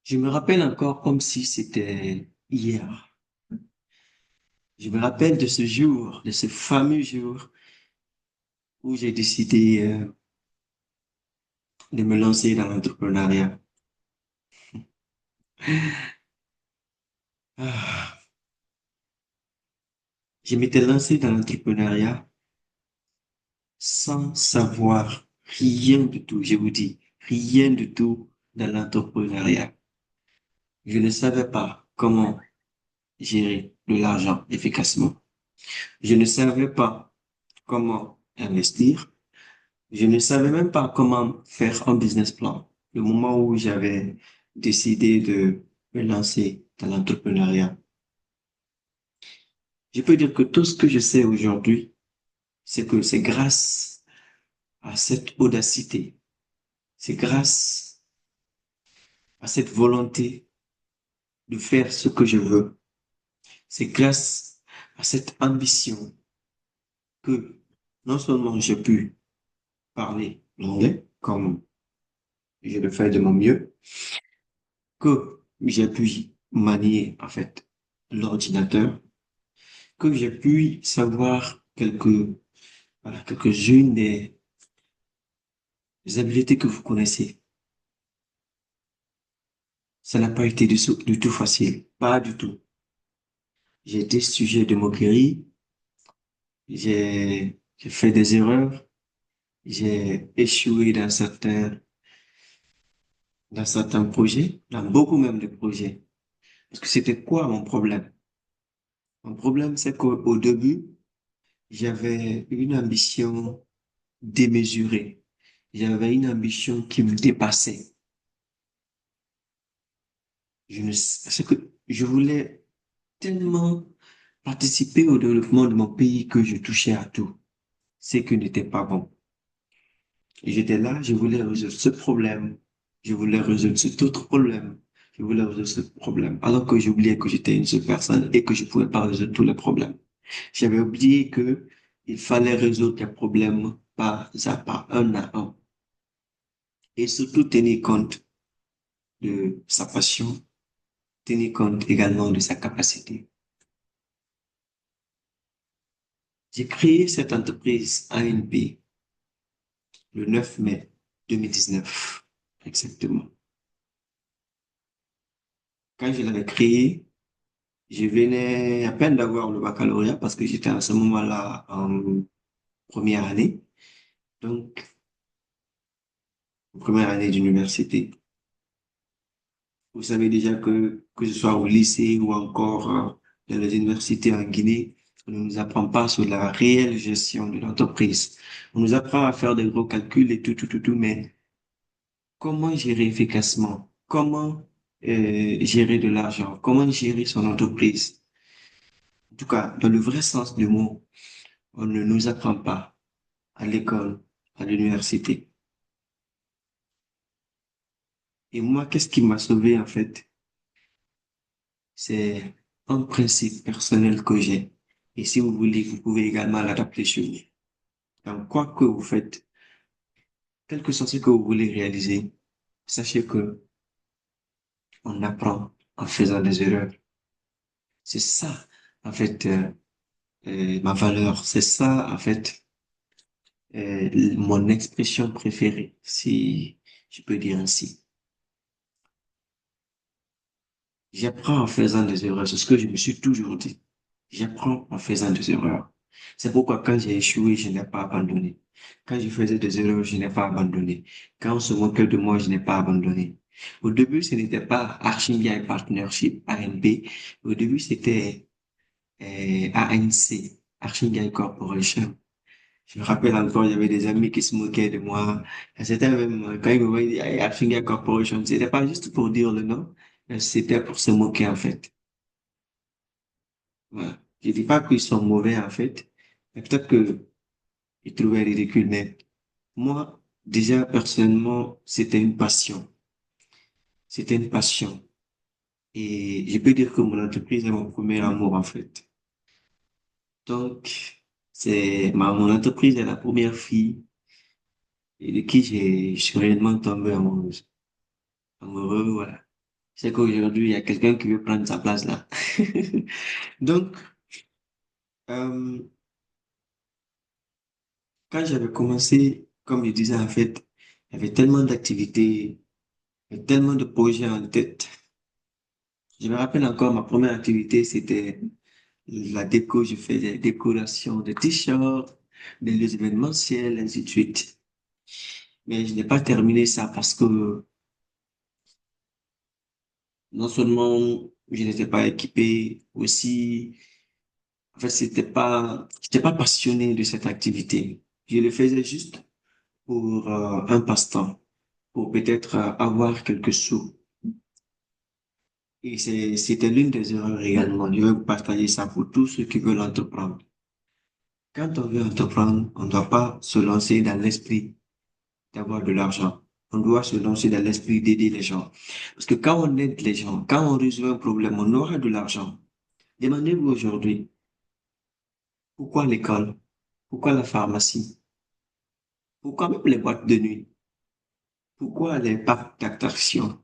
Je me rappelle encore comme si c'était hier. Je me rappelle de ce jour, de ce fameux jour où j'ai décidé de me lancer dans l'entrepreneuriat. Ah, je m'étais lancé dans l'entrepreneuriat sans savoir rien du tout, je vous dis, rien du tout dans l'entrepreneuriat. Je ne savais pas comment gérer de l'argent efficacement. Je ne savais pas comment investir. Je ne savais même pas comment faire un business plan. Le moment où j'avais décidé de me lancer dans l'entrepreneuriat. Je peux dire que tout ce que je sais aujourd'hui, c'est que c'est grâce à cette audacité, c'est grâce à cette volonté de faire ce que je veux, c'est grâce à cette ambition que non seulement j'ai pu parler l'anglais comme je le fais de mon mieux, que j'ai pu manier en fait l'ordinateur, que j'ai pu savoir voilà, quelques-unes des habiletés que vous connaissez. Ça n'a pas été du tout facile, pas du tout. J'ai été sujet de moquerie, j'ai fait des erreurs, j'ai échoué dans certains projets, dans beaucoup même de projets. Parce que c'était quoi mon problème? Mon problème, c'est qu'au début, j'avais une ambition démesurée. J'avais une ambition qui me dépassait. Parce que je voulais tellement participer au développement de mon pays que je touchais à tout. Ce qui n'était pas bon. Et j'étais là, je voulais résoudre ce problème. Je voulais résoudre cet autre problème. Je voulais résoudre ce problème. Alors que j'oubliais que j'étais une seule personne et que je pouvais pas résoudre tous les problèmes. J'avais oublié que il fallait résoudre les problèmes pas à pas, un à un. Et surtout tenir compte de sa passion, tenir compte également de sa capacité. J'ai créé cette entreprise ANP le 9 mai 2019, exactement. Quand je l'avais créé, je venais à peine d'avoir le baccalauréat parce que j'étais à ce moment-là en première année, donc première année d'université. Vous savez déjà que ce soit au lycée ou encore dans les universités en Guinée, on ne nous apprend pas sur la réelle gestion de l'entreprise. On nous apprend à faire des gros calculs et tout, mais comment gérer efficacement? Comment gérer de l'argent? Comment gérer son entreprise? En tout cas, dans le vrai sens du mot, on ne nous apprend pas à l'école, à l'université. Et moi, qu'est-ce qui m'a sauvé en fait? C'est un principe personnel que j'ai. Et si vous voulez, vous pouvez également l'adapter sur vous. Donc, quoi que vous faites, quel que soit ce que vous voulez réaliser, sachez que on apprend en faisant des erreurs. C'est ça, en fait, ma valeur. C'est ça, en fait, mon expression préférée, si je peux dire ainsi. J'apprends en faisant des erreurs. C'est ce que je me suis toujours dit. J'apprends en faisant des erreurs. C'est pourquoi quand j'ai échoué, je n'ai pas abandonné. Quand je faisais des erreurs, je n'ai pas abandonné. Quand on se moquait de moi, je n'ai pas abandonné. Au début, ce n'était pas Archimia Partnership, ANP. Au début, c'était ANC, Archimia Corporation. Je me rappelle encore, il y avait des amis qui se moquaient de moi. Et c'était même, quand ils me voyaient dire, hey, Archinga Corporation, c'était pas juste pour dire le nom, mais c'était pour se moquer, en fait. Voilà. Je dis pas qu'ils sont mauvais, en fait, mais peut-être que ils trouvaient ridicule, mais moi, déjà, personnellement, c'était une passion. C'était une passion. Et je peux dire que mon entreprise est mon premier amour, en fait. Donc, mon entreprise est la première fille et de qui je suis réellement tombé amoureuse. Amoureux, voilà. C'est qu'aujourd'hui, il y a quelqu'un qui veut prendre sa place là. Donc, euh, quand j'avais commencé, comme je disais, en fait, il y avait tellement d'activités, il y avait tellement de projets en tête. Je me rappelle encore, ma première activité, c'était la déco. Je faisais des décorations de t-shirts, des lieux événementiels, ainsi de suite. Mais je n'ai pas terminé ça parce que non seulement je n'étais pas équipé, aussi, en fait, j'étais pas passionné de cette activité. Je le faisais juste pour un passe-temps, pour peut-être avoir quelques sous. Et c'était l'une des erreurs également. Je vais vous partager ça pour tous ceux qui veulent entreprendre. Quand on veut entreprendre, on ne doit pas se lancer dans l'esprit d'avoir de l'argent. On doit se lancer dans l'esprit d'aider les gens. Parce que quand on aide les gens, quand on résout un problème, on aura de l'argent. Demandez-vous aujourd'hui, pourquoi l'école? Pourquoi la pharmacie? Pourquoi même les boîtes de nuit? Pourquoi les parcs d'attraction?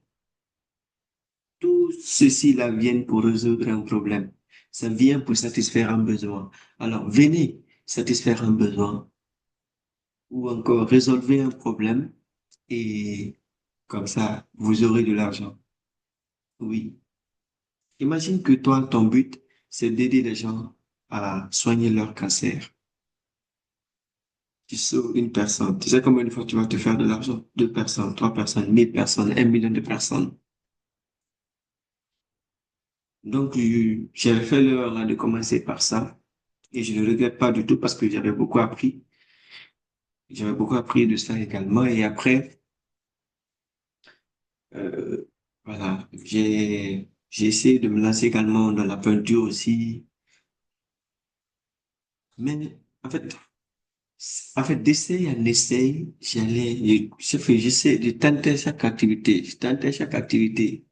Tout ceci-là vient pour résoudre un problème. Ça vient pour satisfaire un besoin. Alors, venez satisfaire un besoin ou encore résolver un problème et comme ça, vous aurez de l'argent. Oui. Imagine que toi, ton but, c'est d'aider les gens à soigner leur cancer. Tu sauves une personne. Tu sais combien de fois tu vas te faire de l'argent? Deux personnes, trois personnes, 1000 personnes, 1 million de personnes. Donc, j'avais fait l'erreur là de commencer par ça et je ne regrette pas du tout parce que j'avais beaucoup appris. J'avais beaucoup appris de ça également. Et après, euh, voilà, j'ai essayé de me lancer également dans la peinture aussi. Mais en fait, d'essayer en essaye, j'essaie de tenter chaque activité. Je tentais chaque activité.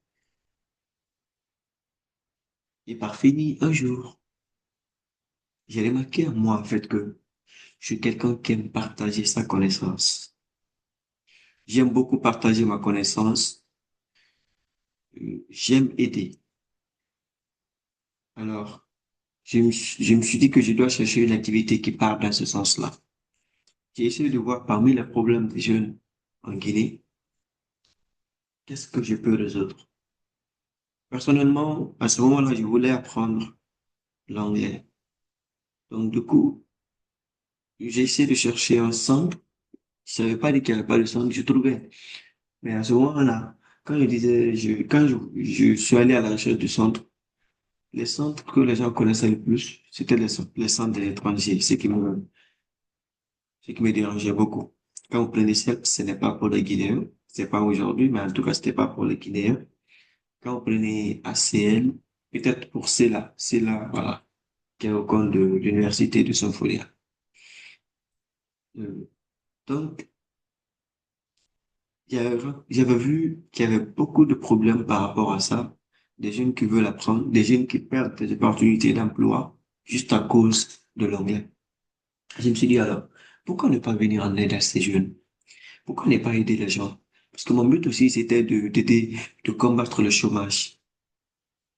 Et par fini, un jour, j'ai remarqué en moi, en fait, que je suis quelqu'un qui aime partager sa connaissance. J'aime beaucoup partager ma connaissance. J'aime aider. Alors, je me suis dit que je dois chercher une activité qui part dans ce sens-là. J'ai essayé de voir parmi les problèmes des jeunes en Guinée, qu'est-ce que je peux résoudre. Personnellement, à ce moment-là, je voulais apprendre l'anglais. Donc, du coup, j'ai essayé de chercher un centre. Je savais pas dit qu'il n'y avait pas de centre, je trouvais. Mais à ce moment-là, quand je suis allé à la recherche du centre, les centres que les gens connaissaient le plus, c'était les centres des étrangers, ce qui me dérangeait beaucoup. Quand vous prenez CEP, ce n'est pas pour les Guinéens, c'est pas aujourd'hui, mais en tout cas, c'était pas pour les Guinéens. Quand vous prenez ACL, peut-être pour CELA, voilà, qui est au compte de l'université de Saint-Folia. Donc, j'avais vu qu'il y avait beaucoup de problèmes par rapport à ça. Des jeunes qui veulent apprendre, des jeunes qui perdent des opportunités d'emploi juste à cause de l'anglais. Je me suis dit alors, pourquoi ne pas venir en aide à ces jeunes? Pourquoi ne pas aider les gens? Parce que mon but aussi, c'était de combattre le chômage.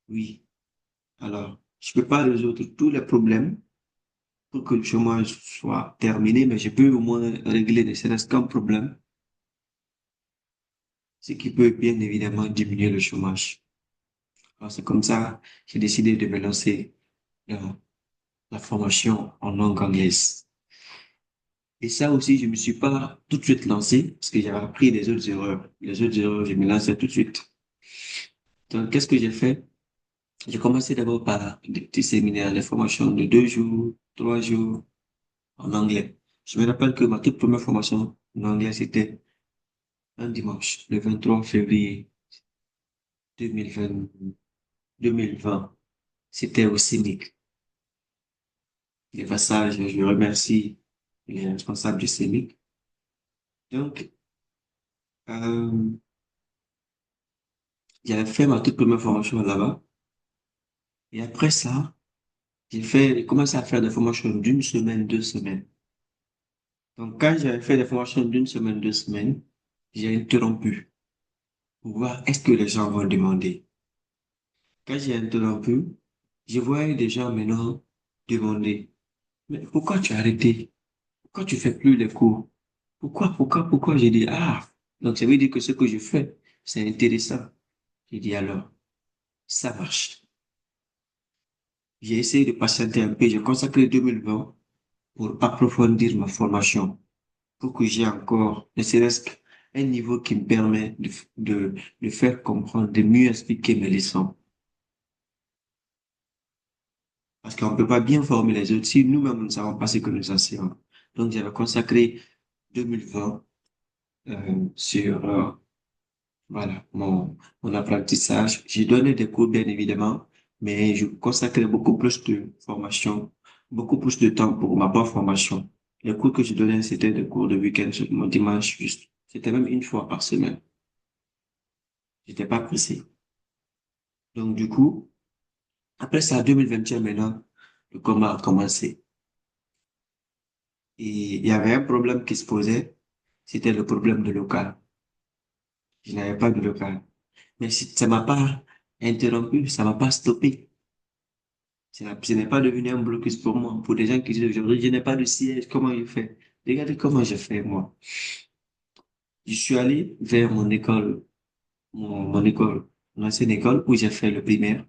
Oui. Alors, je peux pas résoudre tous les problèmes pour que le chômage soit terminé, mais je peux au moins régler ne serait-ce qu'un problème, ce qui peut bien évidemment diminuer le chômage. Alors, c'est comme ça que j'ai décidé de me lancer dans la formation en langue anglaise. Et ça aussi, je me suis pas tout de suite lancé parce que j'avais appris les autres erreurs. Les autres erreurs, je me lançais tout de suite. Donc, qu'est-ce que j'ai fait? J'ai commencé d'abord par des petits séminaires, des formations de 2 jours, 3 jours en anglais. Je me rappelle que ma toute première formation en anglais, c'était un dimanche, le 23 février 2020. 2020. C'était au CENIC. Les passages, je remercie les responsables du CENIC. Donc, euh, j'avais fait ma toute première formation là-bas. Et après ça, j'ai commencé à faire des formations d'une semaine, 2 semaines. Donc, quand j'avais fait des formations d'une semaine, 2 semaines, j'ai interrompu. pour voir est-ce que les gens vont demander. Quand j'ai interrompu, je voyais des gens maintenant demander, mais pourquoi tu as arrêté? Pourquoi tu fais plus les cours? Pourquoi? J'ai dit, ah, donc ça veut dire que ce que je fais, c'est intéressant. J'ai dit alors, ça marche. J'ai essayé de patienter un peu, j'ai consacré 2020 pour approfondir ma formation, pour que j'ai encore, ne serait-ce qu'un niveau qui me permet de faire comprendre, de mieux expliquer mes leçons. Parce qu'on ne peut pas bien former les autres si nous-mêmes nous ne savons pas ce que nous enseignons. Donc, j'avais consacré 2020 sur voilà, mon apprentissage. J'ai donné des cours, bien évidemment, mais je consacrais beaucoup plus de formation, beaucoup plus de temps pour ma propre formation. Les cours que je donnais, c'était des cours de week-end sur mon dimanche juste. C'était même une fois par semaine. J'étais pas pressé. Donc, du coup, après ça, 2021 maintenant, le combat a commencé. Et il y avait un problème qui se posait, c'était le problème de local. Je n'avais pas de local. Mais ça m'a pas interrompu, ça m'a pas stoppé. Ce n'est pas devenu un blocus pour moi. Pour des gens qui disent aujourd'hui, je n'ai pas de siège, comment je fais? Regardez comment je fais, moi. Je suis allé vers mon école, mon école, mon ancienne école où j'ai fait le primaire.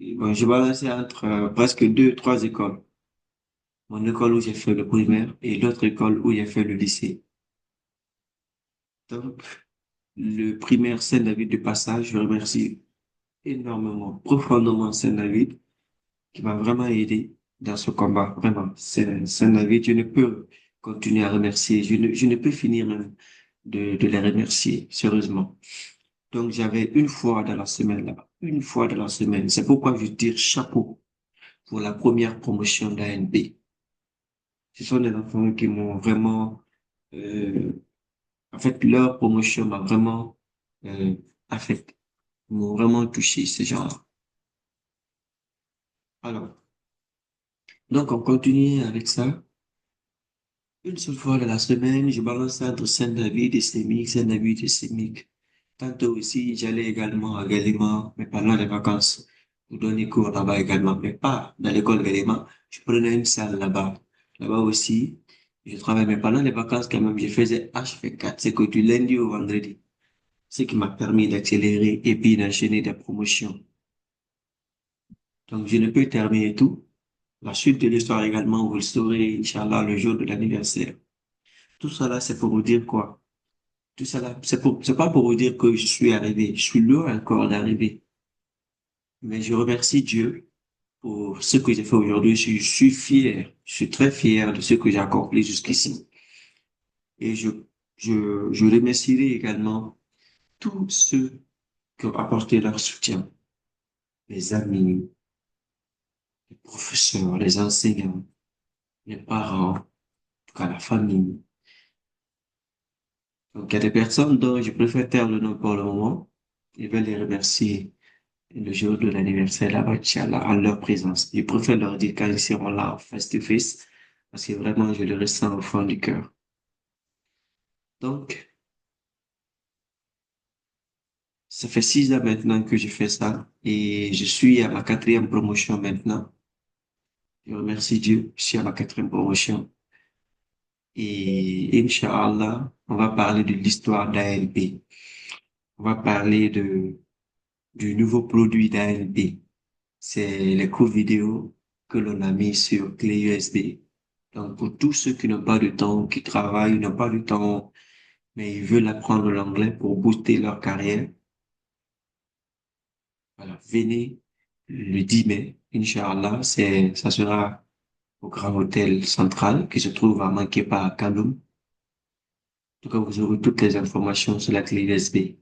Et bon, je balançais entre presque deux, trois écoles. Mon école où j'ai fait le primaire et l'autre école où j'ai fait le lycée. Donc, le primaire Saint-David de passage, je remercie énormément, profondément Saint-David qui m'a vraiment aidé dans ce combat. Vraiment, Saint-David, je ne peux continuer à remercier, je ne peux finir même de les remercier, sérieusement. Donc, j'avais une fois dans la semaine là, une fois dans la semaine. C'est pourquoi je tire chapeau pour la première promotion d'ANP. Ce sont des enfants qui m'ont vraiment, euh, en fait, leur promotion m'a vraiment euh, affecté, m'ont vraiment touché, ces gens-là. Alors, donc on continue avec ça. Une seule fois dans la semaine, je balançais entre Saint-David et Sémic, Saint-David et Sémic. Tantôt aussi, j'allais également à Galima, mais pendant les vacances, pour donner cours là-bas également, mais pas dans l'école Galima. Je prenais une salle là-bas. Là-bas aussi, je travaillais, mais pendant les vacances quand même, je faisais HV4, c'est que du lundi au vendredi. Ce qui m'a permis d'accélérer et puis d'enchaîner des promotions. Donc, je ne peux terminer tout. La suite de l'histoire également, vous le saurez, Inch'Allah, le jour de l'anniversaire. Tout cela, c'est pour vous dire quoi? Tout cela, c'est pas pour vous dire que je suis arrivé. Je suis loin encore d'arriver. Mais je remercie Dieu pour ce que j'ai fait aujourd'hui. Je suis fier. Je suis très fier de ce que j'ai accompli jusqu'ici. Et je remercierai également tous ceux qui ont apporté leur soutien. Les amis, les professeurs, les enseignants, les parents, en tout cas la famille. Donc, il y a des personnes dont je préfère taire le nom pour le moment. Je vais les remercier le jour de l'anniversaire là-bas, Inch'Allah, en leur présence. Je préfère leur dire quand ils seront là, face to face, parce que vraiment, je le ressens au fond du cœur. Donc, ça fait 6 ans maintenant que je fais ça, et je suis à ma quatrième promotion maintenant. Je remercie Dieu, je suis à ma quatrième promotion. Et Inch'Allah, on va parler de l'histoire d'ALB. On va parler du nouveau produit d'ALB. C'est les cours vidéo que l'on a mis sur clé USB. Donc, pour tous ceux qui n'ont pas de temps, qui travaillent, n'ont pas de temps, mais ils veulent apprendre l'anglais pour booster leur carrière, voilà, venez le 10 mai, Inch'Allah, ça sera au Grand Hôtel Central qui se trouve à Manquepa à Kaloum. En tout cas, vous aurez toutes les informations sur la clé USB.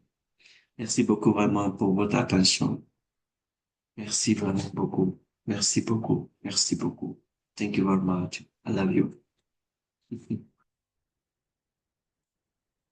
Merci beaucoup vraiment pour votre attention. Merci vraiment beaucoup. Merci beaucoup. Merci beaucoup. Thank you very much. I love you.